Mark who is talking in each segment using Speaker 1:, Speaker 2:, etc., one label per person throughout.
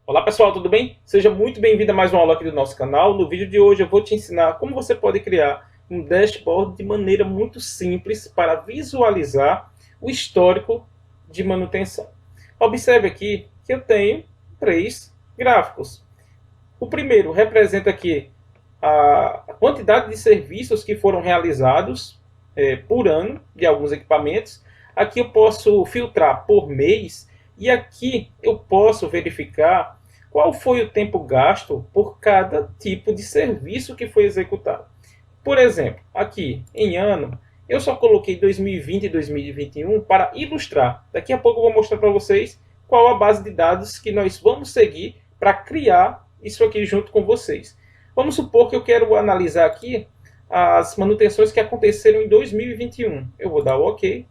Speaker 1: Olá pessoal, tudo bem? Seja muito bem-vindo a mais uma aula aqui do nosso canal. No vídeo de hoje eu vou te ensinar como você pode criar um dashboard de maneira muito simples para visualizar o histórico de manutenção. Observe aqui que eu tenho três gráficos. O primeiro representa aqui a quantidade de serviços que foram realizados por ano de alguns equipamentos. Aqui eu posso filtrar por mês e aqui eu posso verificar qual foi o tempo gasto por cada tipo de serviço que foi executado. Por exemplo, aqui em ano, eu só coloquei 2020 e 2021 para ilustrar. Daqui a pouco eu vou mostrar para vocês qual a base de dados que nós vamos seguir para criar isso aqui junto com vocês. Vamos supor que eu quero analisar aqui as manutenções que aconteceram em 2021. Eu vou dar o OK.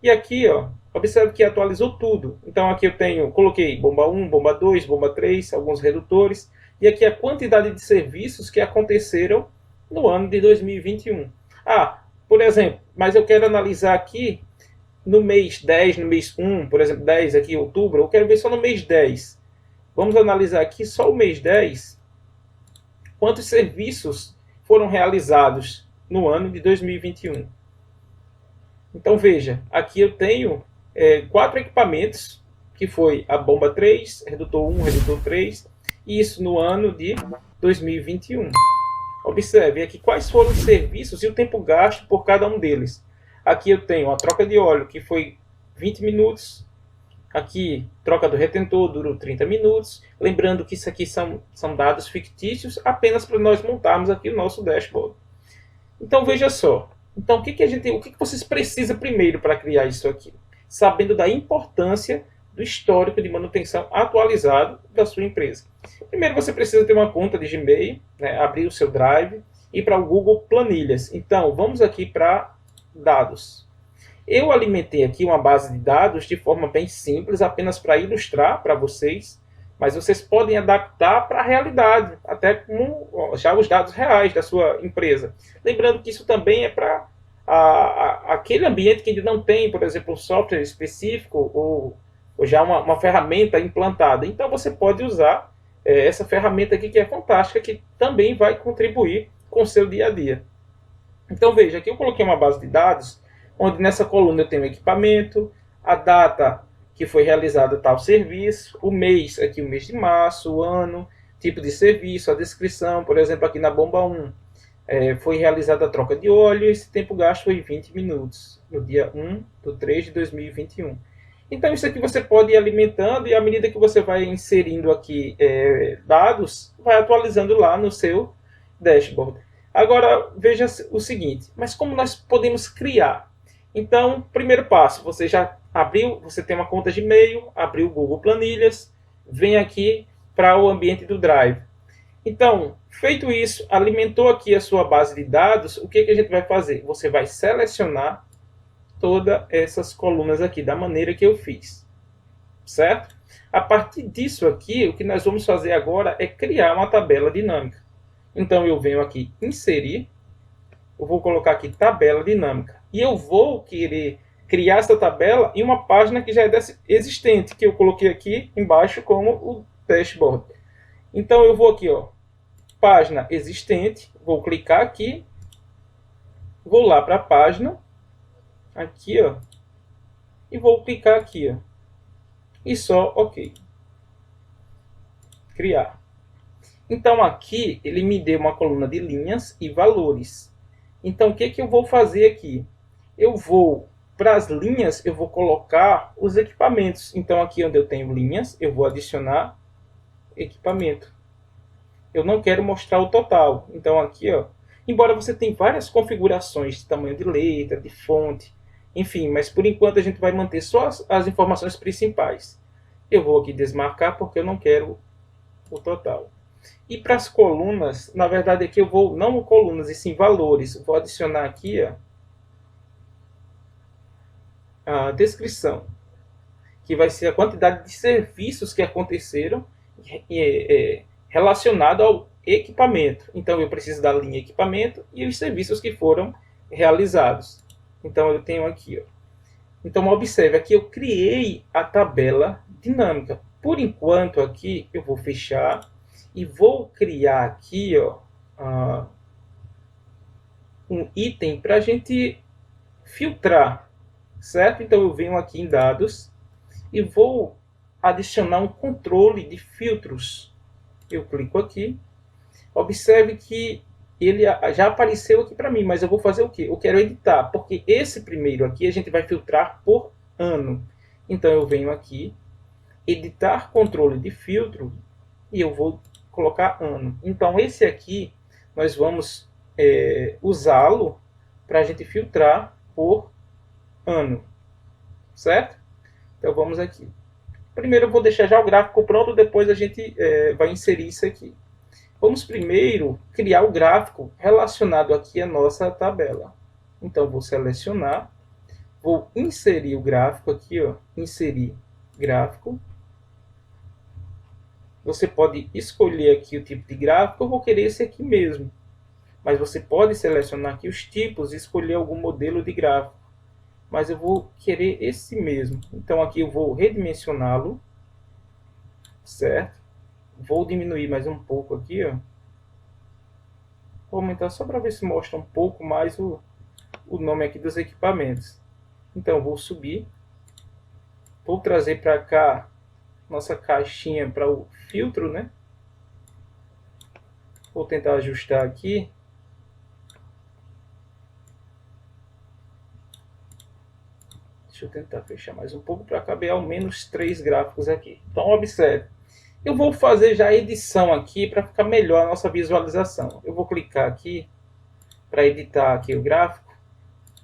Speaker 1: E aqui, ó, observe que atualizou tudo. Então aqui coloquei bomba 1, bomba 2, bomba 3, alguns redutores. E aqui a quantidade de serviços que aconteceram no ano de 2021. Por exemplo, mas eu quero analisar aqui no mês 10, no mês 1, por exemplo, 10 aqui, outubro, eu quero ver só no mês 10. Vamos analisar aqui só o mês 10, quantos serviços foram realizados no ano de 2021. Então veja, aqui eu tenho 4 equipamentos, que foi a bomba 3, redutor 1, redutor 3, e isso no ano de 2021. Observe aqui quais foram os serviços e o tempo gasto por cada um deles. Aqui eu tenho a troca de óleo, que foi 20 minutos. Aqui, troca do retentor, durou 30 minutos. Lembrando que isso aqui são dados fictícios, apenas para nós montarmos aqui o nosso dashboard. Então veja só. Então o que vocês precisam primeiro para criar isso aqui? Sabendo da importância do histórico de manutenção atualizado da sua empresa. Primeiro você precisa ter uma conta de Gmail, né, abrir o seu Drive e ir para o Google Planilhas. Então vamos aqui para dados. Eu alimentei aqui uma base de dados de forma bem simples, apenas para ilustrar para vocês, mas vocês podem adaptar para a realidade, até como já os dados reais da sua empresa. Lembrando que isso também é para aquele ambiente que ainda não tem, por exemplo, um software específico ou já uma ferramenta implantada. Então você pode usar essa ferramenta aqui que é fantástica, que também vai contribuir com o seu dia a dia. Então veja, aqui eu coloquei uma base de dados, onde nessa coluna eu tenho o equipamento, a data que foi realizado tal serviço, o mês, aqui o mês de março, o ano, tipo de serviço, a descrição, por exemplo, aqui na bomba 1, foi realizada a troca de óleo, esse tempo gasto foi 20 minutos, no dia 1/3 de 2021. Então isso aqui você pode ir alimentando e à medida que você vai inserindo aqui dados, vai atualizando lá no seu dashboard. Agora veja o seguinte, mas como nós podemos criar? Então, primeiro passo, você já abriu, você tem uma conta de e-mail, abriu o Google Planilhas, vem aqui para o ambiente do Drive. Então, feito isso, alimentou aqui a sua base de dados, o que a gente vai fazer? Você vai selecionar todas essas colunas aqui, da maneira que eu fiz, certo? A partir disso aqui, o que nós vamos fazer agora é criar uma tabela dinâmica. Então, eu venho aqui, inserir, eu vou colocar aqui tabela dinâmica. E eu vou querer criar essa tabela em uma página que já é existente, que eu coloquei aqui embaixo como o dashboard. Então eu vou aqui, ó, página existente, vou clicar aqui, vou lá para a página, aqui, ó, e vou clicar aqui, ó, e só OK. Criar. Então aqui ele me deu uma coluna de linhas e valores. Então o que eu vou fazer aqui? Eu vou, para as linhas, eu vou colocar os equipamentos. Então aqui onde eu tenho linhas, eu vou adicionar equipamento. Eu não quero mostrar o total. Então aqui, ó, embora você tenha várias configurações de tamanho de letra, de fonte, enfim, mas por enquanto a gente vai manter só as informações principais. Eu vou aqui desmarcar porque eu não quero o total. E para as colunas, na verdade aqui eu vou, não colunas, e sim valores. Eu vou adicionar aqui, ó, a descrição, que vai ser a quantidade de serviços que aconteceram relacionado ao equipamento. Então eu preciso da linha equipamento e os serviços que foram realizados. Então eu tenho aqui, ó. Então observe, aqui eu criei a tabela dinâmica. Por enquanto aqui eu vou fechar e vou criar aqui, ó, um item para a gente filtrar, certo? Então eu venho aqui em dados e vou adicionar um controle de filtros. Eu clico aqui, observe que ele já apareceu aqui para mim, mas eu vou fazer o quê? Eu quero editar, porque esse primeiro aqui a gente vai filtrar por ano. Então eu venho aqui, editar controle de filtro e eu vou colocar ano. Então esse aqui nós vamos usá-lo para a gente filtrar por ano, certo? Então vamos aqui. Primeiro eu vou deixar já o gráfico pronto, depois a gente vai inserir isso aqui. Vamos primeiro criar o gráfico relacionado aqui à nossa tabela. Então vou selecionar, vou inserir o gráfico aqui, ó, inserir gráfico. Você pode escolher aqui o tipo de gráfico, eu vou querer esse aqui mesmo. Mas você pode selecionar aqui os tipos e escolher algum modelo de gráfico. Mas eu vou querer esse mesmo. Então aqui eu vou redimensioná-lo, certo? Vou diminuir mais um pouco aqui, ó. Vou aumentar só para ver se mostra um pouco mais o nome aqui dos equipamentos. Então vou subir, vou trazer para cá nossa caixinha para o filtro, né? Vou tentar ajustar aqui. Deixa eu tentar fechar mais um pouco para caber ao menos 3 gráficos aqui. Então observe. Eu vou fazer já a edição aqui para ficar melhor a nossa visualização. Eu vou clicar aqui para editar aqui o gráfico.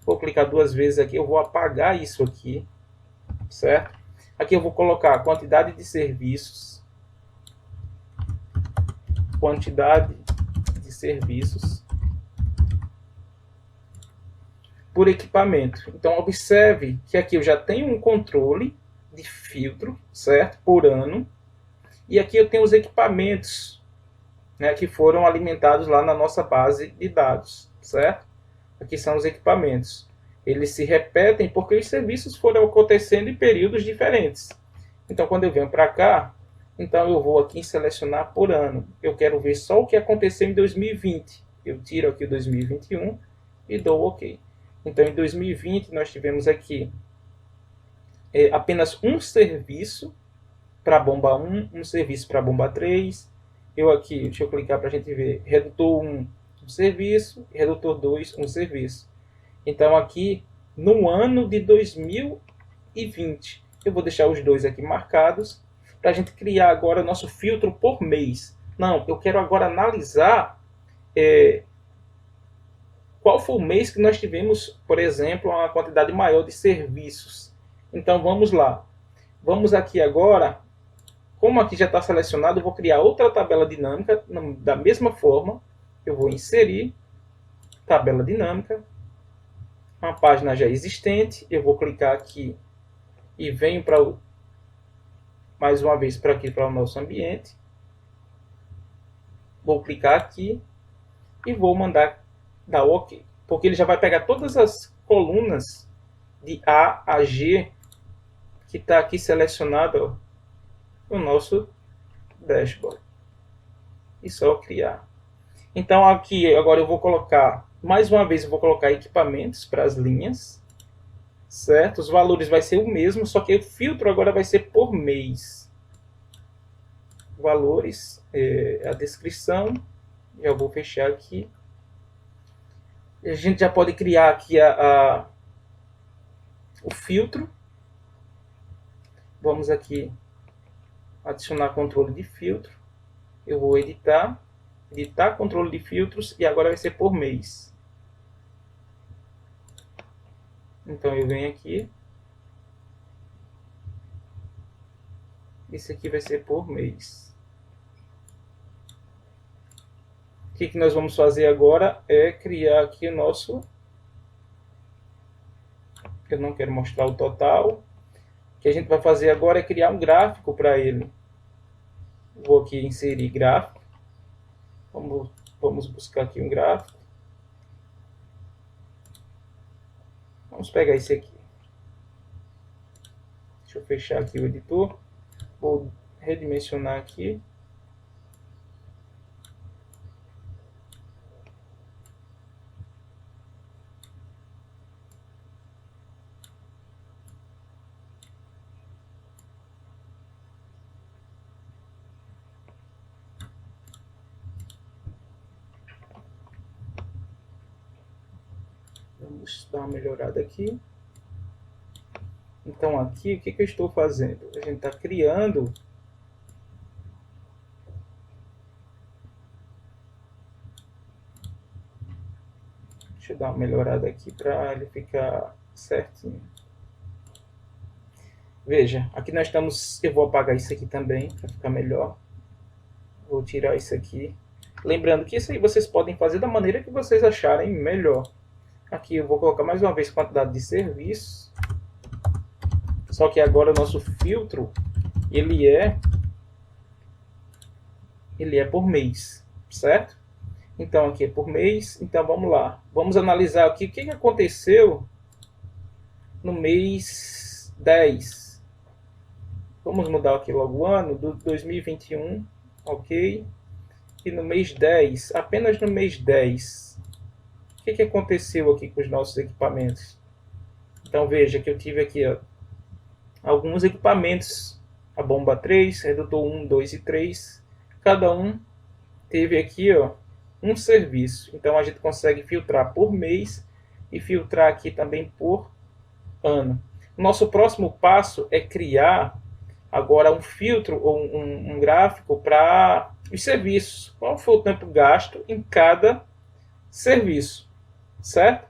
Speaker 1: Vou clicar 2 vezes aqui. Eu vou apagar isso aqui, certo? Aqui eu vou colocar a quantidade de serviços. Quantidade de serviços por equipamento. Então observe que aqui eu já tenho um controle de filtro, certo? Por ano. E aqui eu tenho os equipamentos, né, que foram alimentados lá na nossa base de dados, certo? Aqui são os equipamentos. Eles se repetem porque os serviços foram acontecendo em períodos diferentes. Então, quando eu venho para cá, então eu vou aqui em selecionar por ano. Eu quero ver só o que aconteceu em 2020. Eu tiro aqui o 2021 e dou OK. Então, em 2020, nós tivemos aqui apenas um serviço para bomba 1, um serviço para bomba 3. Eu aqui, deixa eu clicar para a gente ver, redutor 1, um serviço, redutor 2, um serviço. Então aqui, no ano de 2020, eu vou deixar os dois aqui marcados, para a gente criar agora nosso filtro por mês. Não, eu quero agora analisar qual foi o mês que nós tivemos, por exemplo, uma quantidade maior de serviços. Então vamos lá. Vamos aqui agora. Como aqui já está selecionado, eu vou criar outra tabela dinâmica da mesma forma. Eu vou inserir tabela dinâmica, uma página já existente. Eu vou clicar aqui e venho para mais uma vez para aqui para o nosso ambiente. Vou clicar aqui e vou mandar dar OK, porque ele já vai pegar todas as colunas de A a G que está aqui selecionado no nosso dashboard. E só criar. Então aqui agora eu vou colocar, mais uma vez eu vou colocar equipamentos para as linhas, certo? Os valores vai ser o mesmo, só que o filtro agora vai ser por mês. Valores, a descrição, já vou fechar aqui. A gente já pode criar aqui o filtro. Vamos aqui adicionar controle de filtro. Eu vou editar controle de filtros e agora vai ser por mês. Então eu venho aqui. Esse aqui vai ser por mês. O que nós vamos fazer agora é criar aqui o nosso... Eu não quero mostrar o total. O que a gente vai fazer agora é criar um gráfico para ele. Vou aqui inserir gráfico. Vamos buscar aqui um gráfico. Vamos pegar esse aqui. Deixa eu fechar aqui o editor. Vou redimensionar aqui. Vamos dar uma melhorada aqui. Então aqui, o que eu estou fazendo? A gente está criando deixa eu dar uma melhorada aqui para ele ficar certinho. Veja, aqui nós estamos... Eu vou apagar isso aqui também, para ficar melhor. Vou tirar isso aqui. Lembrando que isso aí vocês podem fazer da maneira que vocês acharem melhor. Aqui eu vou colocar mais uma vez quantidade de serviços. Só que agora o nosso filtro, ele é por mês, certo? Então aqui é por mês. Então vamos lá. Vamos analisar aqui o que aconteceu no mês 10. Vamos mudar aqui logo o ano, do 2021, ok? E no mês 10, apenas no mês 10, o que aconteceu aqui com os nossos equipamentos? Então veja que eu tive aqui ó, alguns equipamentos, a bomba 3, redutor 1, 2 e 3, cada um teve aqui ó, um serviço. Então a gente consegue filtrar por mês e filtrar aqui também por ano. Nosso próximo passo é criar agora um filtro ou um gráfico para os serviços. Qual foi o tempo gasto em cada serviço, certo?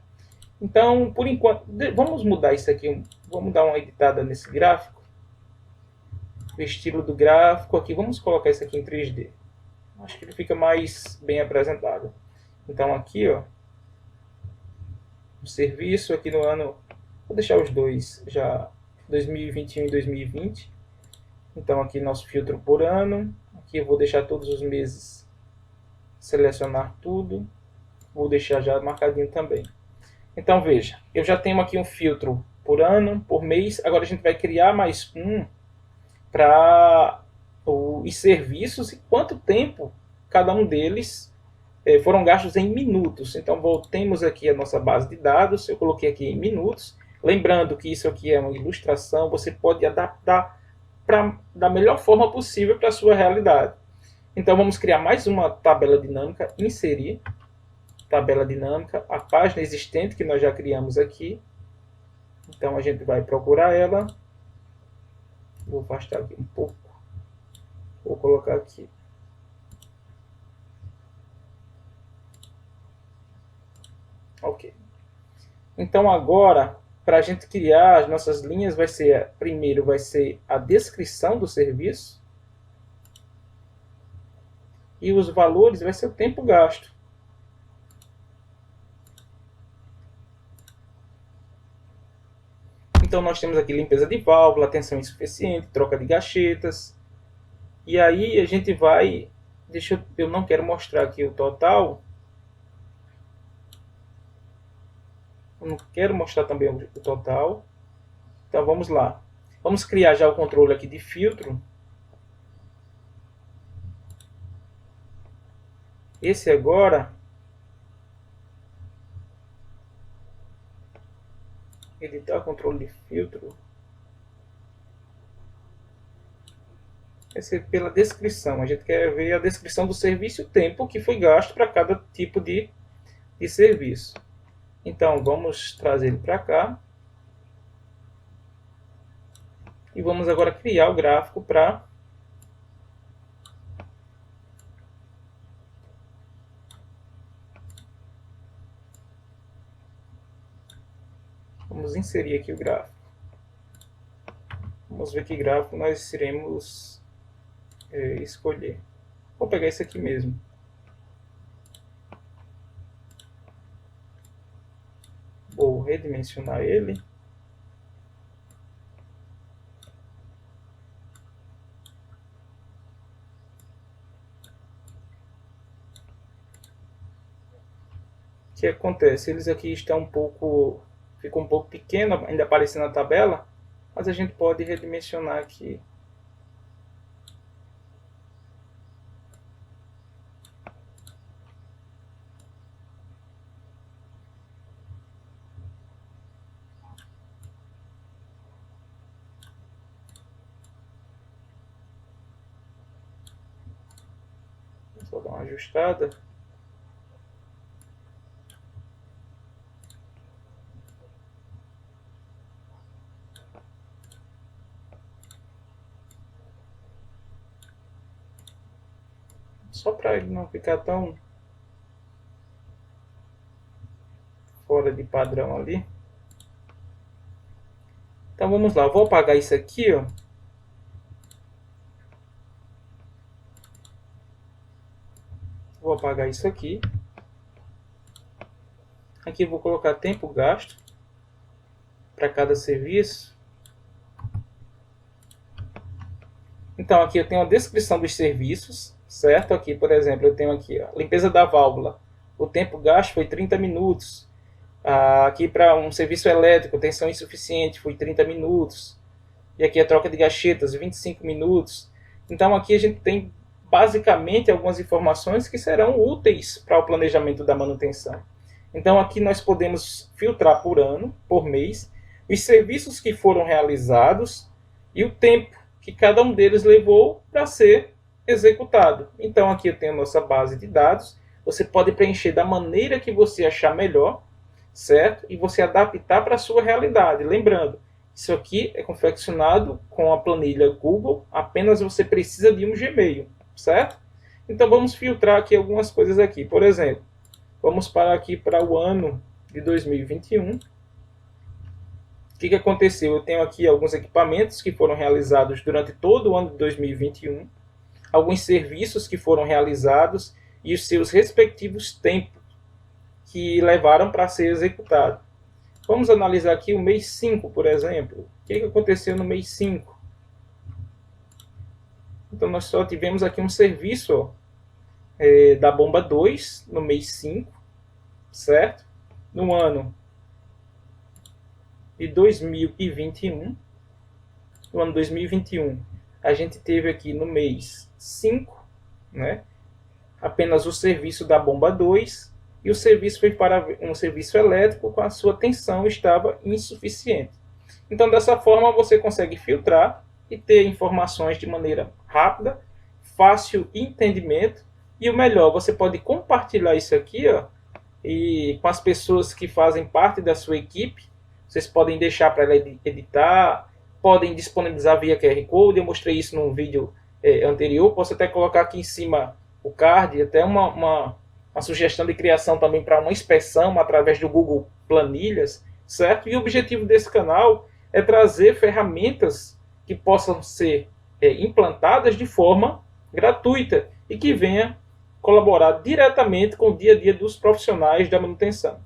Speaker 1: Então, por enquanto, vamos mudar isso aqui. Vamos dar uma editada nesse gráfico. O estilo do gráfico aqui, vamos colocar isso aqui em 3D. Acho que ele fica mais bem apresentado. Então aqui, ó, o serviço aqui no ano, vou deixar os dois já, 2021 e 2020. Então aqui nosso filtro por ano, aqui eu vou deixar todos os meses, selecionar tudo, vou deixar já marcadinho também. Então veja, eu já tenho aqui um filtro por ano, por mês, agora a gente vai criar mais um para os serviços e quanto tempo cada um deles foram gastos em minutos. Então voltemos aqui à nossa base de dados, eu coloquei aqui em minutos, lembrando que isso aqui é uma ilustração, você pode adaptar da melhor forma possível para a sua realidade. Então vamos criar mais uma tabela dinâmica, inserir, tabela dinâmica, a página existente que nós já criamos aqui. Então a gente vai procurar ela, vou afastar aqui um pouco, vou colocar aqui. Ok. Então agora, para a gente criar as nossas linhas, primeiro vai ser a descrição do serviço. E os valores vai ser o tempo gasto. Então nós temos aqui limpeza de válvula, tensão insuficiente, troca de gachetas. E aí a gente vai... eu não quero mostrar aqui o total. Eu não quero mostrar também o total. Então vamos lá. Vamos criar já o controle aqui de filtro. Esse agora, editar controle de filtro. Esse é pela descrição. A gente quer ver a descrição do serviço e o tempo que foi gasto para cada tipo de serviço. Então vamos trazer ele para cá. E vamos agora criar o gráfico para vamos inserir aqui o gráfico. Vamos ver que gráfico nós iremos escolher. Vou pegar esse aqui mesmo. Vou redimensionar ele. O que acontece? Eles aqui estão ficam um pouco pequeno, ainda aparecendo na tabela, mas a gente pode redimensionar aqui. Só dar uma ajustada. Só para ele não ficar tão fora de padrão ali. Então vamos lá, vou apagar isso aqui, ó. Vou apagar isso aqui. Aqui vou colocar tempo gasto para cada serviço. Então aqui eu tenho a descrição dos serviços, certo? Aqui, por exemplo, eu tenho aqui, ó, limpeza da válvula. O tempo gasto foi 30 minutos. Aqui para um serviço elétrico, tensão insuficiente, foi 30 minutos. E aqui a troca de gachetas, 25 minutos. Então aqui a gente tem basicamente algumas informações que serão úteis para o planejamento da manutenção. Então aqui nós podemos filtrar por ano, por mês, os serviços que foram realizados e o tempo que cada um deles levou para ser executado. Então aqui eu tenho a nossa base de dados. Você pode preencher da maneira que você achar melhor, certo? E você adaptar para a sua realidade. Lembrando, isso aqui é confeccionado com a planilha Google, apenas você precisa de um Gmail, certo? Então vamos filtrar aqui algumas coisas aqui. Por exemplo, vamos parar aqui para o ano de 2021. O que aconteceu? Eu tenho aqui alguns equipamentos que foram realizados durante todo o ano de 2021, alguns serviços que foram realizados e os seus respectivos tempos que levaram para ser executado. Vamos analisar aqui o mês 5, por exemplo. O que aconteceu no mês 5? Então, nós só tivemos aqui um serviço, ó, da bomba 2 no mês 5, certo? No ano de 2021. No ano 2021, a gente teve aqui no mês 5, né, apenas o serviço da bomba 2, e o serviço foi para um serviço elétrico com a sua tensão estava insuficiente. Então, dessa forma, você consegue filtrar e ter informações de maneira rápida, fácil entendimento, e o melhor, você pode compartilhar isso aqui, ó, e com as pessoas que fazem parte da sua equipe. Vocês podem deixar para ela editar, podem disponibilizar via QR Code. Eu mostrei isso num vídeo anterior. Posso até colocar aqui em cima o card, até uma sugestão de criação também para uma inspeção através do Google Planilhas, certo? E o objetivo desse canal é trazer ferramentas que possam ser implantadas de forma gratuita e que venha colaborar diretamente com o dia a dia dos profissionais da manutenção.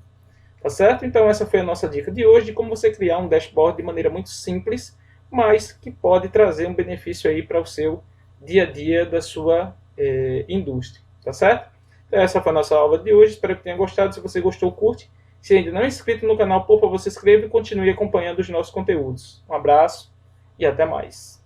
Speaker 1: Tá certo? Então essa foi a nossa dica de hoje, de como você criar um dashboard de maneira muito simples, mas que pode trazer um benefício aí para o seu dia a dia da sua indústria. Tá certo? Então essa foi a nossa aula de hoje, espero que tenha gostado. Se você gostou, curte. Se ainda não é inscrito no canal, por favor, se inscreva e continue acompanhando os nossos conteúdos. Um abraço e até mais.